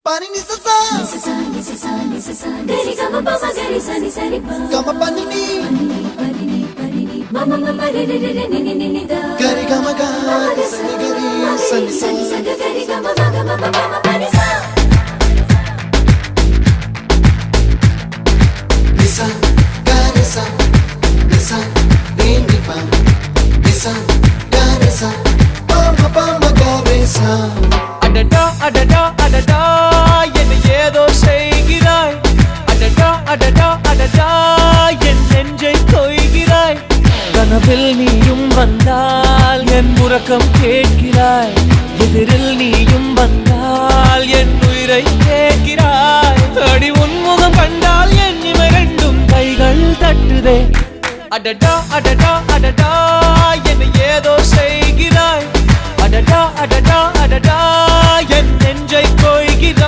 Pani ni sa sa gari ga ma pa ma gari sa ni sa ri pa ga ma pa ni ma ma ma ma re re re ni ni ni da gari ga ma ga sa ni gari sa ni sa gari ga ma ga ma pa ma pa ni sa ni sa gari sa re ni pa ni sa gari sa pa ma gari sa adada adada adada என்ன ஏதோ செய்கிறாய் adada adada adada என் நெஞ்சை கொய்கிறாய் கனவில் நீயும் வந்தால் என் உறக்கம் கேட்கிறாய் எதிரில் நீயும் வந்தால் என் உயிரை கேட்கிறாய் அடி உன்முகம் கண்டால் என் இமை ரெண்டும் கைகள் தட்டுதே adada adada adada என்ன ஏதோ செய்கிறாய் adada adada adada என் நெஞ்சை கொய்கிறாய்